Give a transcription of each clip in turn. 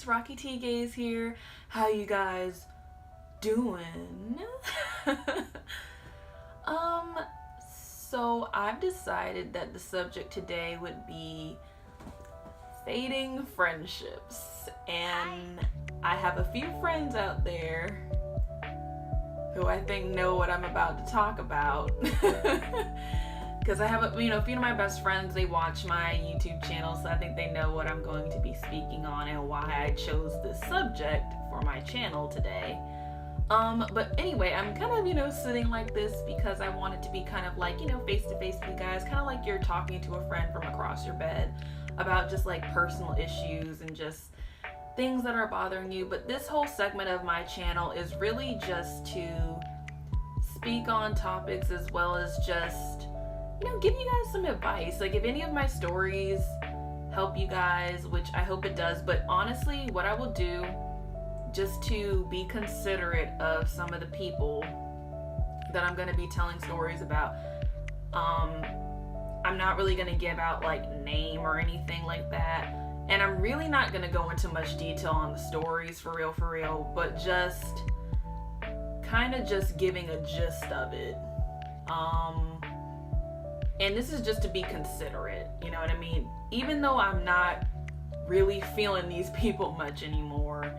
guys, Rocky T Gaze here. How you guys doing? um, so I've decided that the subject today would be fading friendships. And I have a few friends out there who I think know what I'm about to talk about. Because I have a few of my best friends, they watch my YouTube channel, so I think they know what I'm going to be speaking on and why I chose this subject for my channel today. But anyway, I'm kind of, sitting like this because I want it to be kind of like, face to face with you guys, kind of like you're talking to a friend from across your bed about just like personal issues and just things that are bothering you. But this whole segment of my channel is really just to speak on topics as well as just give you guys some advice. Like if any of my stories help you guys, which I hope it does, but honestly, what I will do just to be considerate of some of the people that I'm going to be telling stories about, I'm not really going to give out like name or anything like that. And I'm really not going to go into much detail on the stories for real, but just kind of just giving a gist of it. And this is just to be considerate, you know what I mean? Even though I'm not really feeling these people much anymore,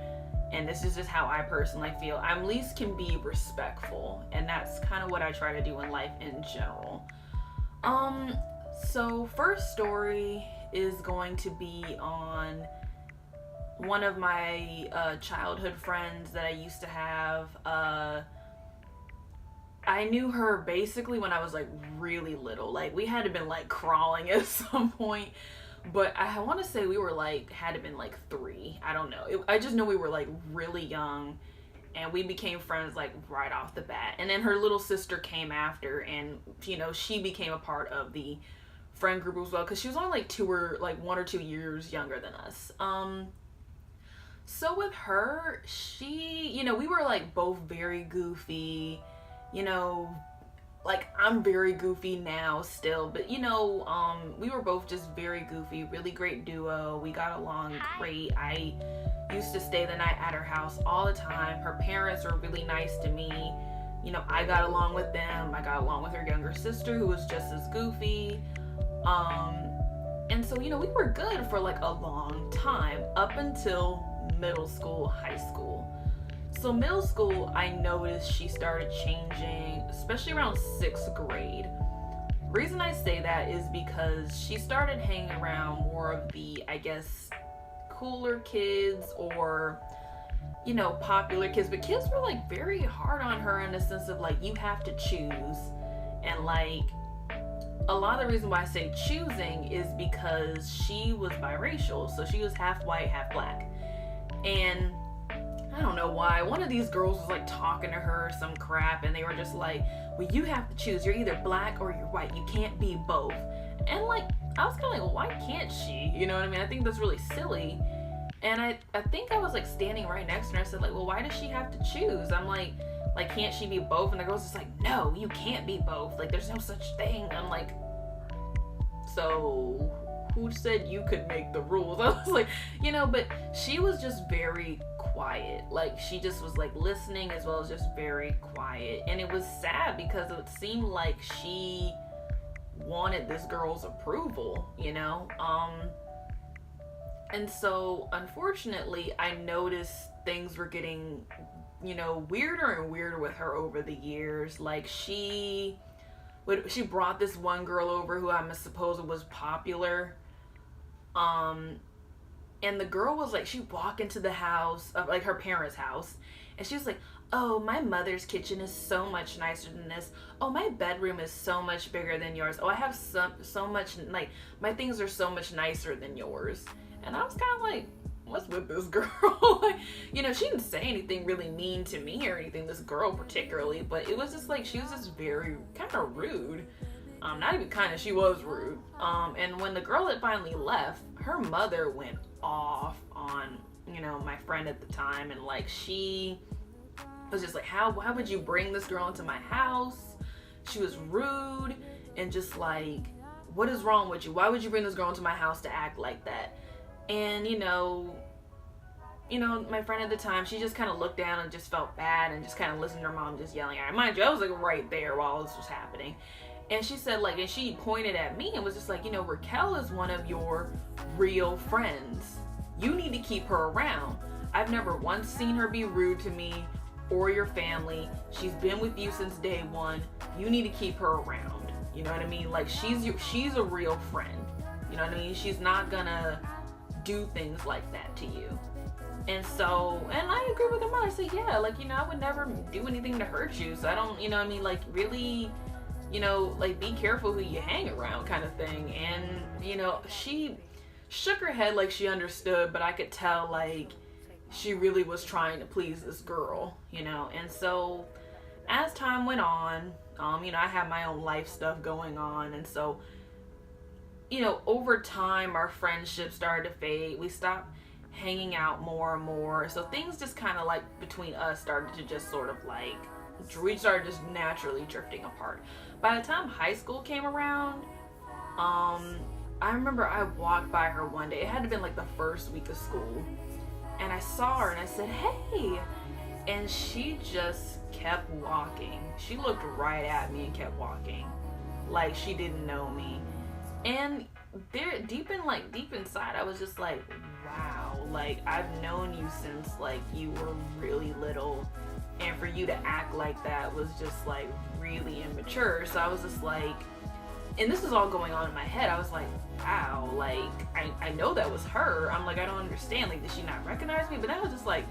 and this is just how I personally feel, I at least can be respectful. And that's kind of what I try to do in life in general. So first story is going to be on one of my childhood friends that I used to have. I knew her basically when I was like really little. Like we had to been like crawling at some point, but I want to say we were like had to been like 3. I don't know. I just know we were like really young, and we became friends like right off the bat. And then her little sister came after, and she became a part of the friend group as well because she was only like 1 or 2 years younger than us. So with her, she, we were like both very goofy. Like I'm very goofy now still, but we were both just very goofy, really great duo. We got along great. I used to stay the night at her house all the time. Her parents were really nice to me. I got along with them. I got along with her younger sister who was just as goofy. And so, we were good for like a long time up until middle school, high school. So middle school, I noticed she started changing, especially around 6th grade. Reason I say that is because she started hanging around more of the, I guess, cooler kids or, popular kids. But kids were like very hard on her in the sense of like, you have to choose. And like, a lot of the reason why I say choosing is because she was biracial. So she was half white, half black. And I don't know why. One of these girls was like talking to her some crap, and they were just like, well, you have to choose. You're either black or you're white. You can't be both. And like, I was kind of like, well, why can't she? You know what I mean? I think that's really silly. And I think I was like standing right next to her. I said like, well, why does she have to choose? I'm like, can't she be both? And the girl's just like, no, you can't be both. Like, there's no such thing. I'm like, so who said you could make the rules? I was like, but she was just very quiet. Like she just was like listening as well as just very quiet. And it was sad because it seemed like she wanted this girl's approval, and so unfortunately I noticed things were getting weirder and weirder with her over the years. Like she brought this one girl over who I'm supposed was popular, and the girl was like, she'd walk into the house, like her parents' house, and she was like, oh, my mother's kitchen is so much nicer than this. Oh, my bedroom is so much bigger than yours. Oh, I have so much, like, my things are so much nicer than yours. And I was kind of like, what's with this girl? Like, she didn't say anything really mean to me or anything, this girl particularly, but it was just like, she was just very kind of rude. Not even kind of, she was rude. And when the girl had finally left, her mother went off on, my friend at the time. And like, she was just like, why would you bring this girl into my house? She was rude and just like, what is wrong with you? Why would you bring this girl into my house to act like that? And you know, my friend at the time, she just kind of looked down and just felt bad and just kind of listened to her mom just yelling at her. Mind you, I was like right there while this was happening. And she said, like, and she pointed at me and was just like, you know, Raquel is one of your real friends. You need to keep her around. I've never once seen her be rude to me or your family. She's been with you since day one. You need to keep her around. You know what I mean? Like, she's a real friend. You know what I mean? She's not gonna do things like that to you. And so, and I agree with her mom. I said, yeah, like, you know, I would never do anything to hurt you. So I don't, you know what I mean? Like, really, you know, like, be careful who you hang around kind of thing. And, you know, she shook her head like she understood, but I could tell, like, she really was trying to please this girl, you know. And so as time went on, you know, I had my own life stuff going on. And so, you know, over time, our friendship started to fade. We stopped hanging out more and more. So things just kind of like between us started to just sort of like, we started just naturally drifting apart. By the time high school came around, I remember I walked by her one day. It had to have been like the first week of school. And I saw her and I said, hey. And she just kept walking. She looked right at me and kept walking. Like she didn't know me. And there, deep inside, I was just like, wow. Like, I've known you since like you were really little. And for you to act like that was just like really immature. So I was just like, and this is all going on in my head. I was like, wow, like, I know that was her. I'm like, I don't understand. Like, did she not recognize me? But then I was just like,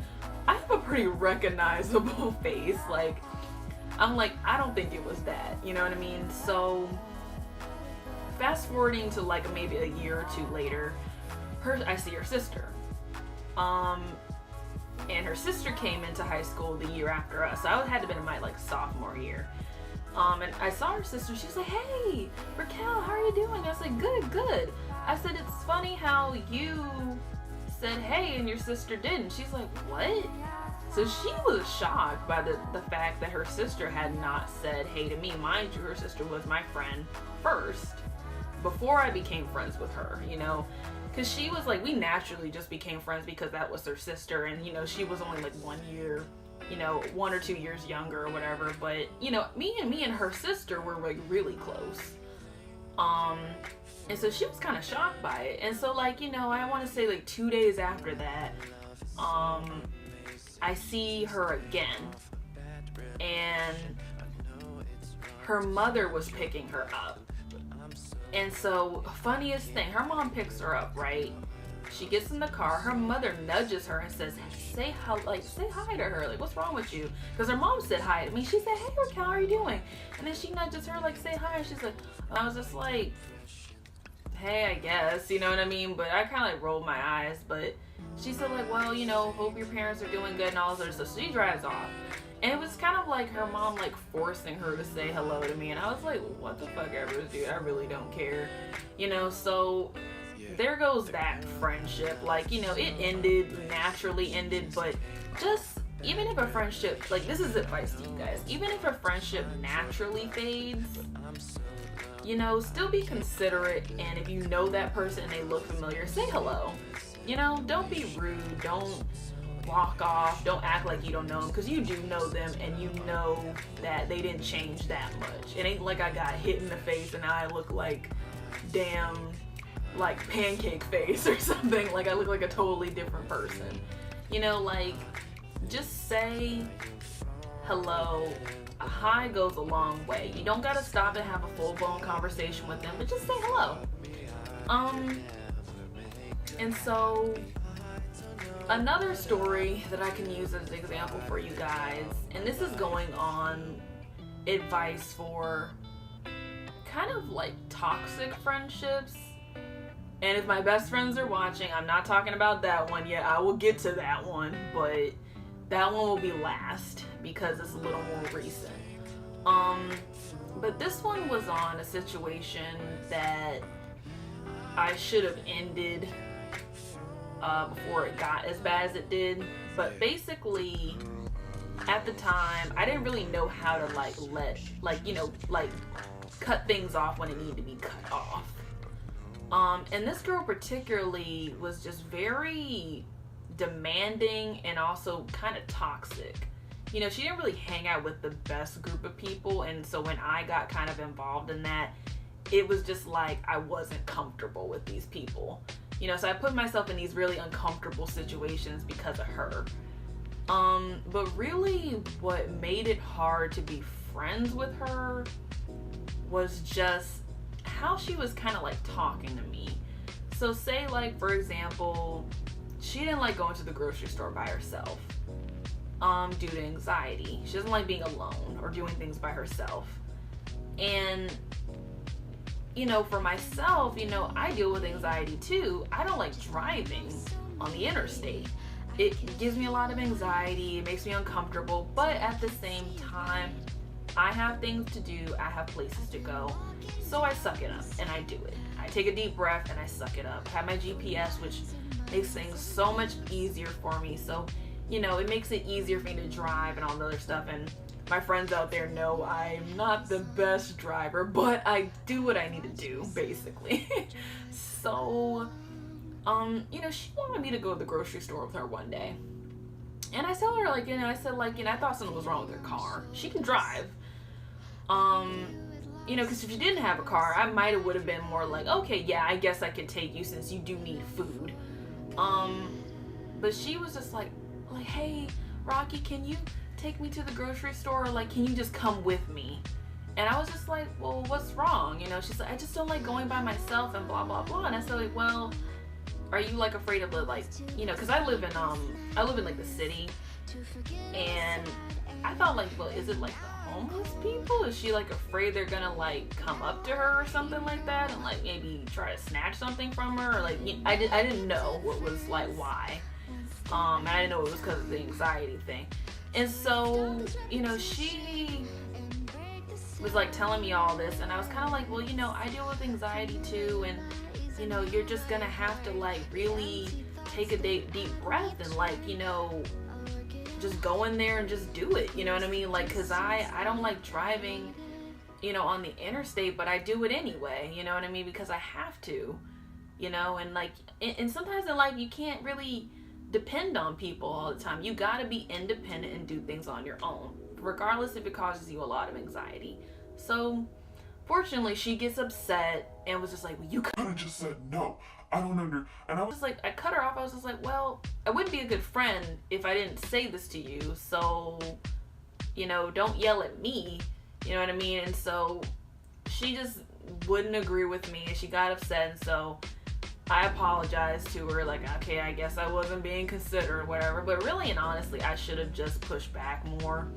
I have a pretty recognizable face. Like, I'm like, I don't think it was that. You know what I mean? So, fast forwarding to like maybe a year or two later, I see her sister. And her sister came into high school the year after us. So I had to have been in my like sophomore year. And I saw her sister, she was like, hey, Raquel, how are you doing? I was like, good. I said, it's funny how you said hey and your sister didn't. She's like, what? So she was shocked by the fact that her sister had not said hey to me. Mind you, her sister was my friend first, before I became friends with her, you know? Because she was like, we naturally just became friends because that was her sister, and, you know, she was only like 1 year, you know, 1 or 2 years younger or whatever. But, you know, me and her sister were like really close. And so she was kind of shocked by it. And so, like, you know, I want to say like 2 days after that, I see her again, and her mother was picking her up. And so, funniest thing, her mom picks her up, right? She gets in the car, her mother nudges her and says, say hi to her, like, what's wrong with you? Because her mom said hi to me. She said, hey, Raquel, how are you doing? And then she nudges her, like, say hi, and she's like, I was just like, hey, I guess, you know what I mean? But I kind of like rolled my eyes. But she said, like, well, you know, hope your parents are doing good and all this other stuff. So she drives off. And it was kind of like her mom like forcing her to say hello to me. And I was like, what the fuck ever, dude? I really don't care. You know, so there goes that friendship. Like, you know, it naturally ended. But just, even if a friendship, like, this is advice to you guys. Even if a friendship naturally fades, you know, still be considerate. And if you know that person and they look familiar, say hello. You know, don't be rude. Don't walk off. Don't act like you don't know them, because you do know them, and you know that they didn't change that much. It ain't like I got hit in the face and now I look like damn like pancake face or something. Like I look like a totally different person. You know, like, just say hello. A hi goes a long way. You don't gotta stop and have a full-blown conversation with them, but just say hello. And so another story that I can use as an example for you guys, and this is going on advice for kind of like toxic friendships. And if my best friends are watching, I'm not talking about that one yet. I will get to that one, but that one will be last because it's a little more recent. But this one was on a situation that I should have ended before it got as bad as it did. But basically, at the time, I didn't really know how to cut things off when it needed to be cut off. And this girl particularly was just very demanding and also kind of toxic. You know, she didn't really hang out with the best group of people, and so when I got kind of involved in that, it was just like I wasn't comfortable with these people. You know, so I put myself in these really uncomfortable situations because of her. But really what made it hard to be friends with her was just how she was kind of like talking to me. So say like, for example, she didn't like going to the grocery store by herself due to anxiety. She doesn't like being alone or doing things by herself. And you know, for myself, you know, I deal with anxiety too. I don't like driving on the interstate. It gives me a lot of anxiety, it makes me uncomfortable, but at the same time, I have things to do, I have places to go, so I suck it up and I do it. I take a deep breath and I suck it up. I have my GPS, which makes things so much easier for me, so, you know, it makes it easier for me to drive and all the other stuff. And my friends out there know I'm not the best driver, but I do what I need to do, basically. So, you know, she wanted me to go to the grocery store with her one day. And I tell her, like, you know, I said, like, you know, I thought something was wrong with her car. She can drive. You know, because if she didn't have a car, I might have would have been more like, okay, yeah, I guess I could take you since you do need food. But she was just like, hey, Rocky, can you take me to the grocery store, or like, can you just come with me? And I was just like, well, what's wrong? You know, she's like, I just don't like going by myself and blah blah blah. And I said, like, well, are you like afraid of like, you know, because I live in like the city, and I thought like, well, is it like the homeless people? Is she like afraid they're gonna like come up to her or something like that and like maybe try to snatch something from her? Or like, I didn't know what was like why, and I didn't know it was because of the anxiety thing. And so, you know, she was like telling me all this, and I was kind of like, well, you know, I deal with anxiety too, and you know, you're just gonna have to like really take a deep breath and like, you know, just go in there and just do it, you know what I mean? Like, cause I don't like driving, you know, on the interstate, but I do it anyway, you know what I mean? Because I have to, you know, and like, and sometimes in life you can't really depend on people all the time. You gotta be independent and do things on your own, regardless if it causes you a lot of anxiety. So fortunately, she gets upset and was just like, well, you could have just said no. I don't under. And I was just like, I cut her off. I was just like, well, I wouldn't be a good friend if I didn't say this to you. So, you know, don't yell at me. You know what I mean? And so she just wouldn't agree with me, and she got upset. And so I apologized to her, like, okay, I guess I wasn't being considerate or whatever. But really and honestly, I should have just pushed back more.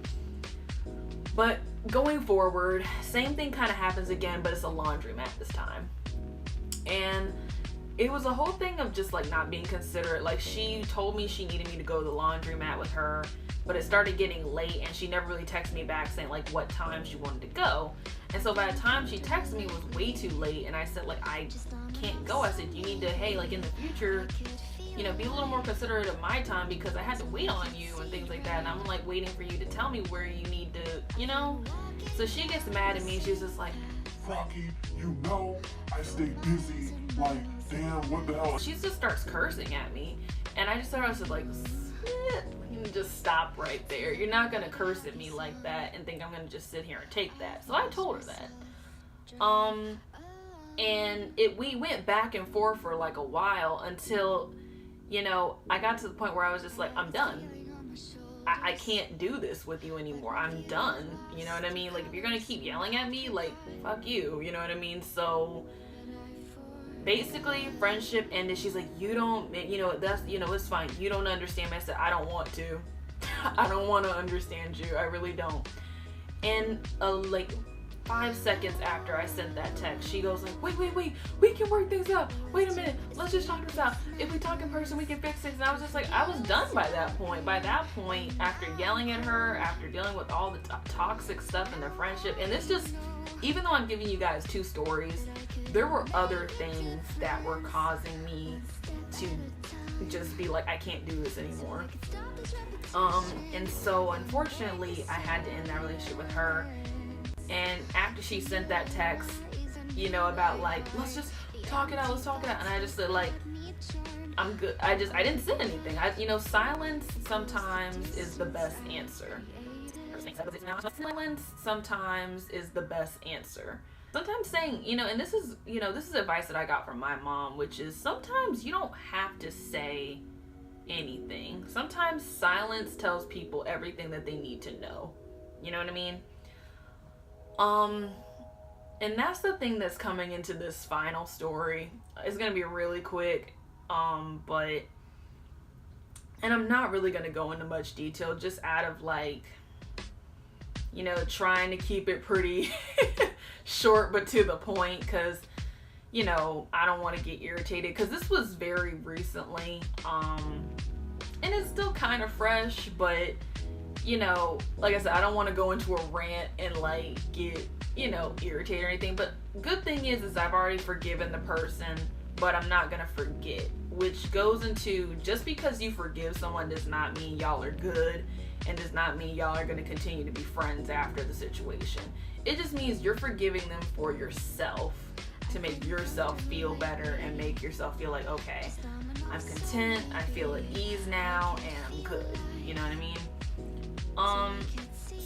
But going forward, same thing kind of happens again, but it's a laundromat this time. And it was a whole thing of just like not being considerate. Like, she told me she needed me to go to the laundromat with her, but it started getting late and she never really texted me back saying like what time she wanted to go. And so by the time she texted me, it was way too late, and I said like, I can't go. I said, you need to, hey, like in the future, you know, be a little more considerate of my time because I had to wait on you and things like that, and I'm like waiting for you to tell me where you need to, you know. So she gets mad at me. She's just like, Rocky, you know I stay busy, like, damn, what the hell? She just starts cursing at me, and I just thought, I was just like, just stop right there. You're not gonna curse at me like that and think I'm gonna just sit here and take that. So I told her that. And we went back and forth for like a while until, you know, I got to the point where I was just like, I'm done. I can't do this with you anymore. I'm done. You know what I mean? Like, if you're gonna keep yelling at me, like, fuck you. You know what I mean? So basically, friendship ended. She's like, you don't, you know, that's, you know, it's fine. You don't understand me. I said, I don't want to. I don't want to understand you. I really don't. And like 5 seconds after I sent that text, she goes like, wait, we can work things out. Wait a minute, let's just talk this out. If we talk in person, we can fix things. And I was just like, I was done by that point. By that point, after yelling at her, after dealing with all the toxic stuff in the friendship, and this just, even though I'm giving you guys 2 stories, there were other things that were causing me to just be like, I can't do this anymore. And so unfortunately, I had to end that relationship with her. And after she sent that text, you know, about like, let's just talk it out, and I just said like, I'm good. I didn't say anything. Silence sometimes is the best answer. Silence sometimes is the best answer. Sometimes saying, and this is advice that I got from my mom, which is sometimes you don't have to say anything. Sometimes silence tells people everything that they need to know. You know what I mean? And that's the thing that's coming into this final story. It's gonna be really quick, and I'm not really gonna go into much detail, just out of trying to keep it pretty short but to the point, because I don't want to get irritated, because this was very recently, and it's still kind of fresh, but like I said, I don't want to go into a rant and get irritated or anything. But good thing is I've already forgiven the person, but I'm not gonna forget, which goes into, just because you forgive someone does not mean y'all are good, and does not mean y'all are gonna continue to be friends after the situation. It just means you're forgiving them for yourself, to make yourself feel better and make yourself feel like, okay, I'm content, I feel at ease now, and I'm good. You know what I mean?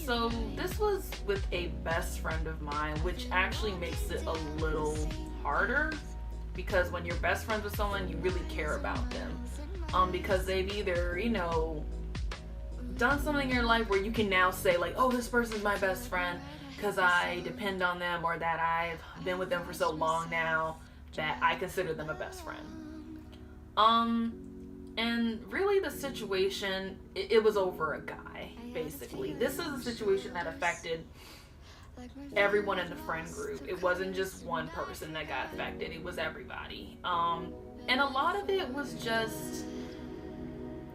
So this was with a best friend of mine, which actually makes it a little harder, because when you're best friends with someone, you really care about them, because they've either, done something in your life where you can now say oh, this person's my best friend because I depend on them, or that I've been with them for so long now that I consider them a best friend. And really the situation, it was over a guy, basically. This is a situation that affected everyone in the friend group. It wasn't just one person that got affected, it was everybody. And a lot of it was just,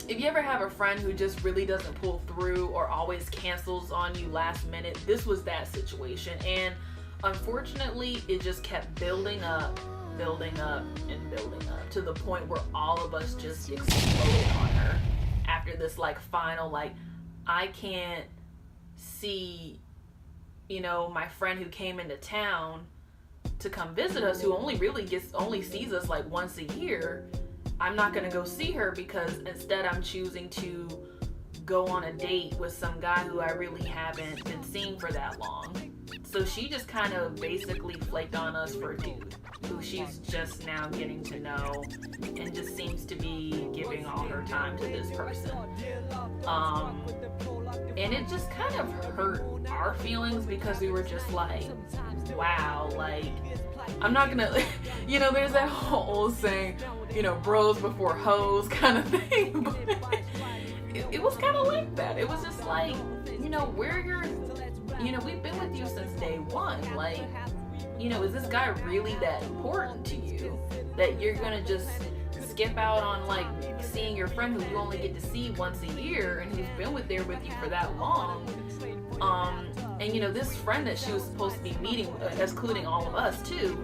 if you ever have a friend who just really doesn't pull through or always cancels on you last minute, this was that situation. And unfortunately, it just kept building up to the point where all of us just exploded on her after this final, I can't see, my friend who came into town to come visit us, who only sees us once a year. I'm not gonna go see her because instead I'm choosing to go on a date with some guy who I really haven't been seeing for that long. So she just kind of basically flaked on us for a dude who she's just now getting to know, and just seems to be giving all her time to this person. And it just kind of hurt our feelings, because we were just wow, I'm not gonna, there's that whole old saying, bros before hoes kind of thing. But it was kind of like that. It was just we've been with you since day one. Is this guy really that important to you that you're gonna just skip out on seeing your friend who you only get to see once a year and who's been there with you for that long? And this friend that she was supposed to be meeting, including all of us too,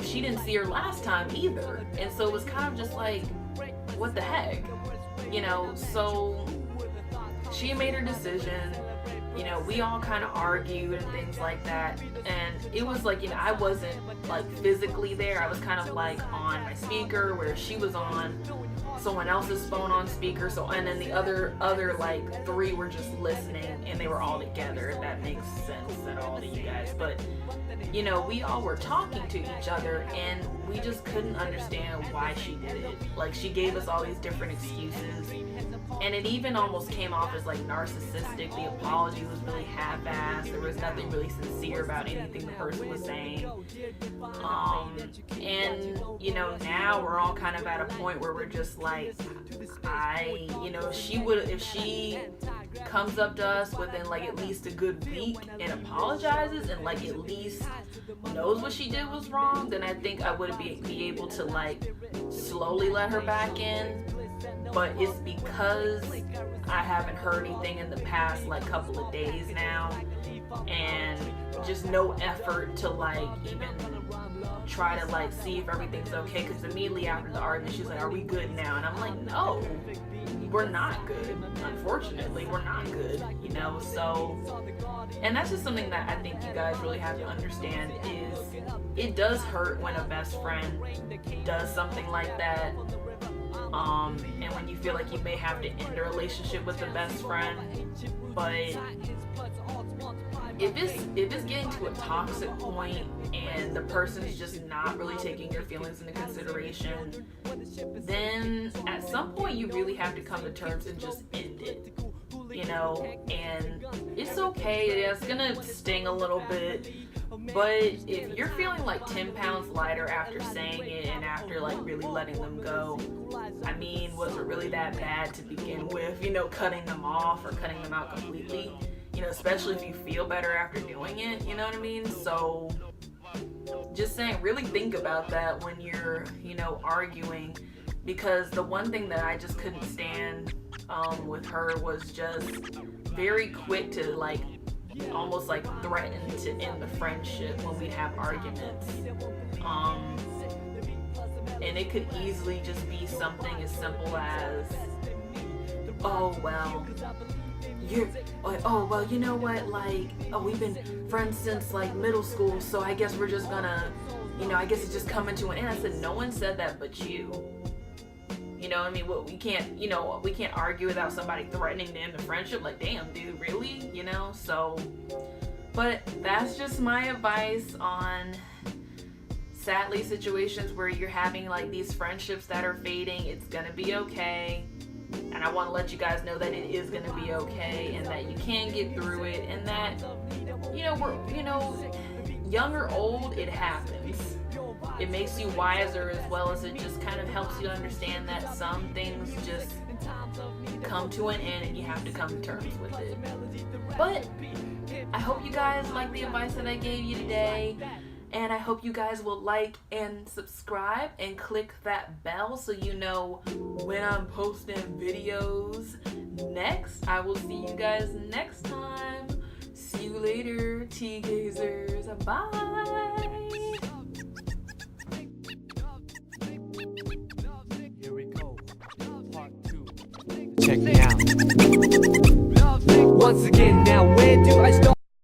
she didn't see her last time either. And so it was kind of just what the heck? So she made her decision. We all kind of argued and things like that. And it was I wasn't physically there. I was kind of on my speaker, where she was on someone else's phone on speaker. So, and then the other three were just listening, and they were all together, if that makes sense at all to you guys. But we all were talking to each other, and we just couldn't understand why she did it. She gave us all these different excuses, and it even almost came off as narcissistic. The apology was really half-assed. There was nothing really sincere about anything the person was saying. And now we're all kind of at a point where we're just if she comes up to us within at least a good week and apologizes and at least knows what she did was wrong, then I think I would be able to slowly let her back in. But it's because I haven't heard anything in the past couple of days now, and just no effort to even try to see if everything's okay, because immediately after the argument she was are we good now? And I'm no, we're not good. Unfortunately, we're not good, so, and that's just something that I think you guys really have to understand is it does hurt when a best friend does something like that. And when you feel like you may have to end a relationship with a best friend. But if it's getting to a toxic point and the person's just not really taking your feelings into consideration, then at some point you really have to come to terms and just end it. You know, and it's okay, it's gonna sting a little bit, but if you're feeling like 10 pounds lighter after saying it and after like really letting them go, I mean, was it really that bad to begin with? You know, cutting them off or cutting them out completely, you know, especially if you feel better after doing it, you know what I mean? So just saying, really think about that when you're, you know, arguing, because the one thing that I just couldn't stand with her was just very quick to like almost like threaten to end the friendship when we have arguments. And it could easily just be something as simple as, oh well, you know what, like, oh, we've been friends since like middle school, so I guess we're just gonna, you know, I guess it's just coming to an end. I said, no one said that but you. You know what I mean? Well, we can't argue without somebody threatening to end the friendship. Like, damn, dude, really? You know? So, but that's just my advice on, sadly, situations where you're having like these friendships that are fading. It's gonna be okay. And I want to let you guys know that it is gonna be okay and that you can get through it, and that, you know, young or old, it happens. It makes you wiser, as well as it just kind of helps you understand that some things just come to an end and you have to come to terms with it. But I hope you guys like the advice that I gave you today, and I hope you guys will like and subscribe and click that bell so you know when I'm posting videos next. I will see you guys next time. See you later, T-Gazers. Bye. Check me out. Once again, now where do I start?